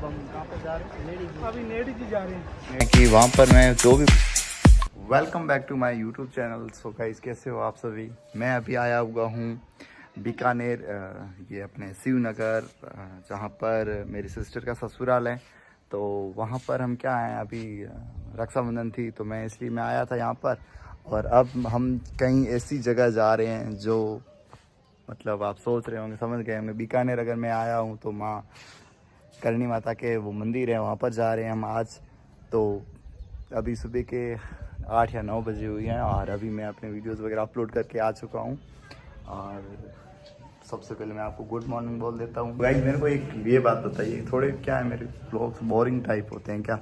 हम कहाँ पर जा रहे हैं? नेड़ी अभी नेड़ी जी जा रहे हैं कि वहाँ पर मैं जो भी। Welcome back to my YouTube channel. So guys, कैसे हो आप सभी? मैं अभी आया हुआ हूँ बीकानेर, ये अपने शिवनगर, जहाँ पर मेरी सिस्टर का ससुराल है। तो वहाँ पर हम क्या आए, अभी रक्षाबंधन थी तो मैं आया था यहाँ पर। और अब हम कहीं ऐसी जगह जा रहे हैं जो मतलब आप सोच रहे होंगे, समझ गए होंगे। बीकानेर अगर मैं आया हूँ तो माँ करणी माता के वो मंदिर है, वहाँ पर जा रहे हैं हम आज। तो अभी सुबह के 8 या 9 बजे हुई हैं और अभी मैं अपने वीडियोस वगैरह अपलोड करके आ चुका हूँ। और सबसे पहले मैं आपको गुड मॉर्निंग बोल देता हूँ। गाइस, मेरे को एक ये बात बताइए, थोड़े क्या है मेरे व्लॉग्स बोरिंग टाइप होते हैं क्या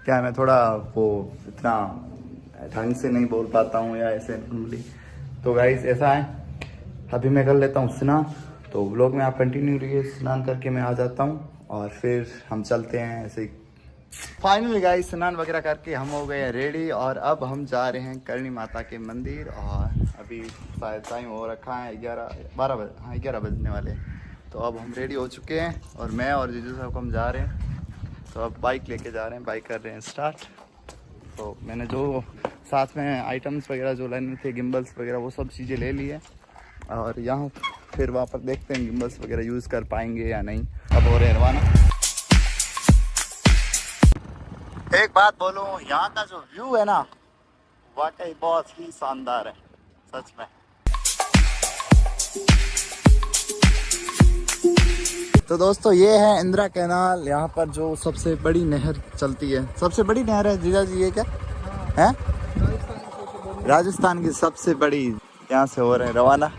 है? मैं थोड़ा वो इतना ढंग से नहीं बोल पाता हूँ या ऐसे नॉर्मली। तो गाइस ऐसा है, अभी मैं कर लेता हूँ स्नान। तो व्लॉग में आप कंटिन्यू रहिए, स्नान करके मैं आ जाता हूँ और फिर हम चलते हैं ऐसे ही। फाइनली गाइस, स्नान वगैरह करके हम हो गए रेडी और अब हम जा रहे हैं करणी माता के मंदिर। और अभी शायद टाइम हो रखा है 11-12 बजे, हाँ 11 बजने वाले। तो अब हम रेडी हो चुके हैं और मैं और जीजू साहब हम जा रहे हैं। तो अब बाइक लेके जा रहे हैं, बाइक कर रहे हैं स्टार्ट। तो मैंने जो साथ में आइटम्स वगैरह जो लेने थे, गिम्बल्स वगैरह, वो सब चीज़ें ले ली है। और यहाँ फिर वहाँ पर देखते हैं गिम्बल्स वगैरह यूज़ कर पाएंगे या नहीं। अब हो रहे हैं रवाना। एक बात बोलूं, यहाँ का जो व्यू है ना, वाकई बहुत ही शानदार है सच में। तो दोस्तों, ये है इंदिरा कैनाल। यहाँ पर जो सबसे बड़ी नहर चलती है, सबसे बड़ी नहर है जीजा जी, ये क्या है? राजस्थान की सबसे बड़ी। यहाँ से हो रहे हैं रवाना।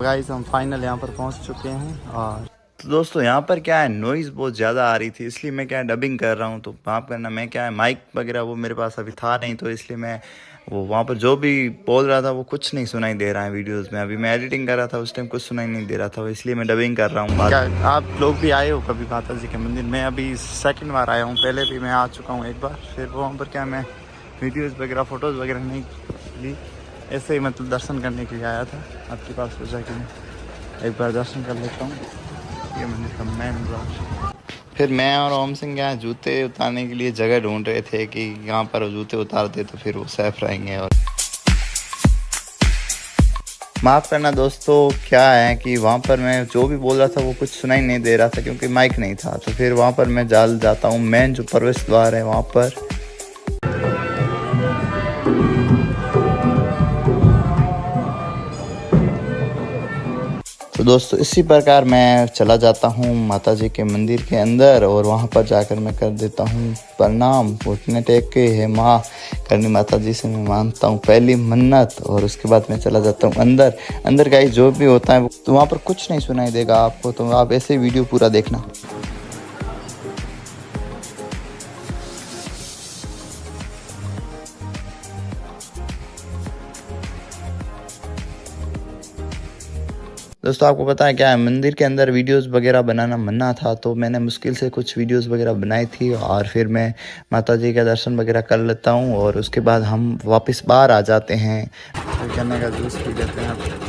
गाइस, हम फाइनल यहाँ पर पहुँच चुके हैं। और तो दोस्तों, यहाँ पर क्या है, नॉइज़ बहुत ज़्यादा आ रही थी, इसलिए मैं क्या है डबिंग कर रहा हूँ। तो वहाँ पर ना मैं क्या है माइक वगैरह वो मेरे पास अभी था नहीं, तो इसलिए मैं वो वहाँ पर जो भी बोल रहा था वो कुछ नहीं सुनाई दे रहा है वीडियोस में। अभी मैं एडिटिंग कर रहा था, उस टाइम कुछ सुनाई नहीं दे रहा था, इसलिए मैं डबिंग कर रहा हूँ। क्या आप लोग भी आए हो कभी माता जी के मंदिर? मैं अभी सेकंड बार आया हूँ, पहले भी मैं आ चुका हूँ एक बार। फिर वहाँ पर क्या मैं वीडियोज़ वगैरह फ़ोटोज़ वगैरह नहीं ली, ऐसे ही मतलब दर्शन करने के लिए आया था आपके पास, सोचा कि मैं एक बार दर्शन कर लेता हूँ ये मंदिर का मेन द्वार। फिर मैं और ओम सिंह यहाँ जूते उतारने के लिए जगह ढूंढ रहे थे कि यहाँ पर जूते उतारते तो फिर वो सेफ रहेंगे। और माफ़ करना दोस्तों, क्या है कि वहाँ पर मैं जो भी बोल रहा था वो कुछ सुनाई नहीं दे रहा था क्योंकि माइक नहीं था। तो फिर वहाँ पर मैं जाता हूँ मेन जो प्रवेश द्वार है वहाँ पर। तो दोस्तों, इसी प्रकार मैं चला जाता हूँ माता जी के मंदिर के अंदर और वहाँ पर जाकर मैं कर देता हूँ प्रणाम, घुटने टेक के। है माँ करणी माता जी से मैं मानता हूँ पहली मन्नत। और उसके बाद मैं चला जाता हूँ अंदर गाइस, जो भी होता है तो वहाँ पर कुछ नहीं सुनाई देगा आपको, तो आप ऐसे वीडियो पूरा देखना। दोस्तों, आपको पता है क्या है, मंदिर के अंदर वीडियोस वगैरह बनाना मन्ना था, तो मैंने मुश्किल से कुछ वीडियोस वगैरह बनाई थी। और फिर मैं माता जी का दर्शन वगैरह कर लेता हूँ और उसके बाद हम वापस बाहर आ जाते हैं। गन्ने का जूस पी लेते हैं।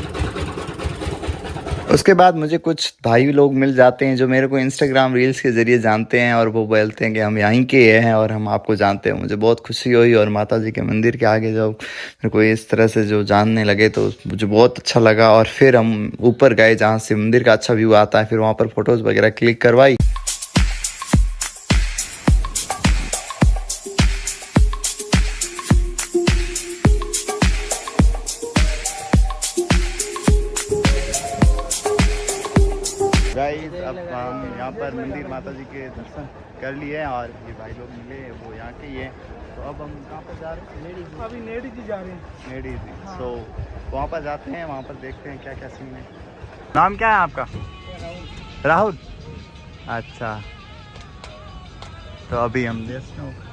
उसके बाद मुझे कुछ भाई लोग मिल जाते हैं जो मेरे को इंस्टाग्राम रील्स के ज़रिए जानते हैं और वो बोलते हैं कि हम यहीं के हैं और हम आपको जानते हैं। मुझे बहुत खुशी हुई और माता जी के मंदिर के आगे जब मेरे को इस तरह से जो जानने लगे तो मुझे बहुत अच्छा लगा। और फिर हम ऊपर गए जहाँ से मंदिर का अच्छा व्यू आता है, फिर वहाँ पर फ़ोटोज़ वगैरह क्लिक करवाई। गाइस, अब हम यहाँ पर मंदिर माता जी के दर्शन कर लिए और ये भाई लोग मिले, वो यहाँ के ही है। तो अब हम कहाँ पर जा रहे हैं? नेड़ी जी। अभी नेड़ी जी जा रहे हैं नेड़ी जी। सो वहाँ पर जाते हैं, वहाँ पर देखते हैं क्या क्या सीन है। नाम क्या है आपका? राहुल। अच्छा, तो अभी हम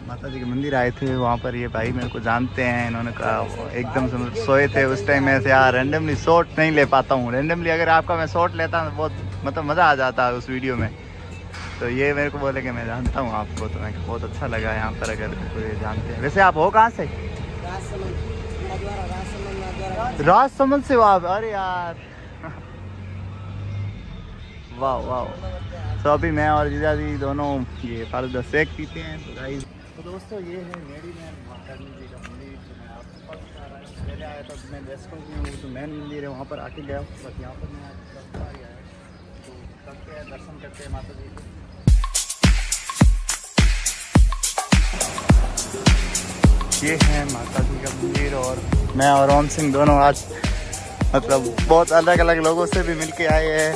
माता जी के मंदिर आए थे, वहाँ पर ये भाई मेरे को जानते हैं। इन्होंने कहा एकदम से सोए थे उस टाइम में से, यार रैंडमली शॉट नहीं ले पाता हूँ। रैंडमली अगर आपका मैं शॉट लेता तो बहुत मतलब मज़ा आ जाता है उस वीडियो में। तो ये मेरे को बोले कि मैं जानता हूँ आपको, तो मैं बहुत अच्छा लगा यहाँ पर अगर कोई जानते हैं। वैसे आप हो कहाँ से? राजसमंद से हो आप? अरे यार वाह वाह। तो अभी मैं और जीजा जी दोनों ये फालूदा शेक पीते हैं। तो गाइस, तो दोस्तों ये है मेरी मैन माता जी का मंदिर जो मैं आपको फर्स्ट आ रहा हूँ। पहले आया था तो मैं वेस्ट कोस्ट में हूँ, तो मेन मंदिर है वहाँ पर आके गया, बट यहाँ पर मैं आज फर्स्ट बार आया है। तो करते हैं दर्शन करते हैं माता जी के। ये है माता जी का मंदिर और मैं और ओम सिंह दोनों आज मतलब बहुत अलग अलग लोगों से भी मिलके आए हैं।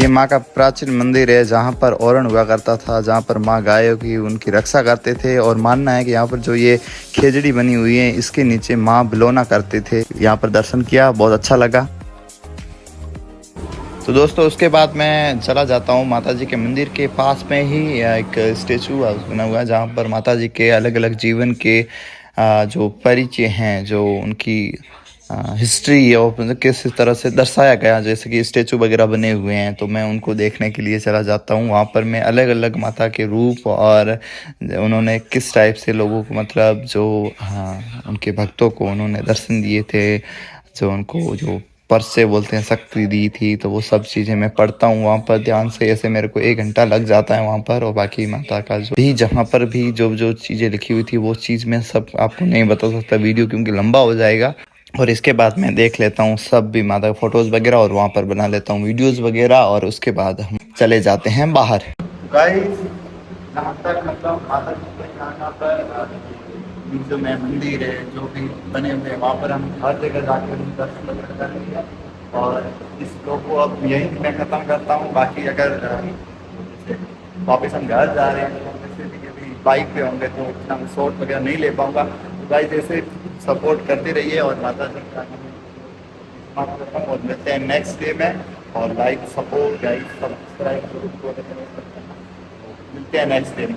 ये माँ का प्राचीन मंदिर है जहाँ पर औरण हुआ करता था, जहाँ पर माँ गायों की उनकी रक्षा करते थे। और मानना है कि यहाँ पर जो ये खेजड़ी बनी हुई है इसके नीचे माँ बिलोना करते थे। यहाँ पर दर्शन किया, बहुत अच्छा लगा। तो दोस्तों उसके बाद मैं चला जाता हूँ माता जी के मंदिर के पास में ही एक स्टेचू बना हुआ है जहाँ पर माता जी के अलग अलग जीवन के जो परिचय हैं, जो उनकी हिस्ट्री है और किस तरह से दर्शाया गया, जैसे कि स्टेचू वगैरह बने हुए हैं, तो मैं उनको देखने के लिए चला जाता हूँ। वहाँ पर मैं अलग अलग माता के रूप और उन्होंने किस टाइप से लोगों को मतलब जो उनके भक्तों को उन्होंने दर्शन दिए थे, जो उनको जो पर से बोलते हैं शक्ति दी थी, तो वो सब चीज़ें मैं पढ़ता हूँ वहाँ पर ध्यान से। ऐसे मेरे को 1 घंटा लग जाता है वहाँ पर। और बाकी माता का जो भी जहाँ पर भी जो जो चीज़ें लिखी हुई थी वो चीज़ मैं सब आपको नहीं बता सकता वीडियो, क्योंकि लंबा हो जाएगा। और इसके बाद मैं देख लेता हूँ सब भी माता फोटोज़ वगैरह और वहाँ पर बना लेता हूँ वीडियोज़ वगैरह, और उसके बाद हम चले जाते हैं बाहर। गाइस, जहाँ तक मतलब माता जी के यहाँ पर जो मैं मंदिर है जो भी बने हुए हैं वहाँ पर हम हर जगह जाकर दर्शन वगैरह कर लेंगे। और इस ब्लॉग को अब यहीं मैं ख़त्म करता हूँ। बाकी अगर जैसे वापस हम घर जा रहे हैं तो जैसे भी अभी बाइक पे होंगे तो उतना शॉट वगैरह नहीं ले पाऊँगा। तो गाइस ऐसे सपोर्ट करते रहिए और माता जी का और मिलते हैं नेक्स्ट डे में। और लाइक सपोर्ट गाइस सब्सक्राइब मिलते हैं नेक्स्ट डे में।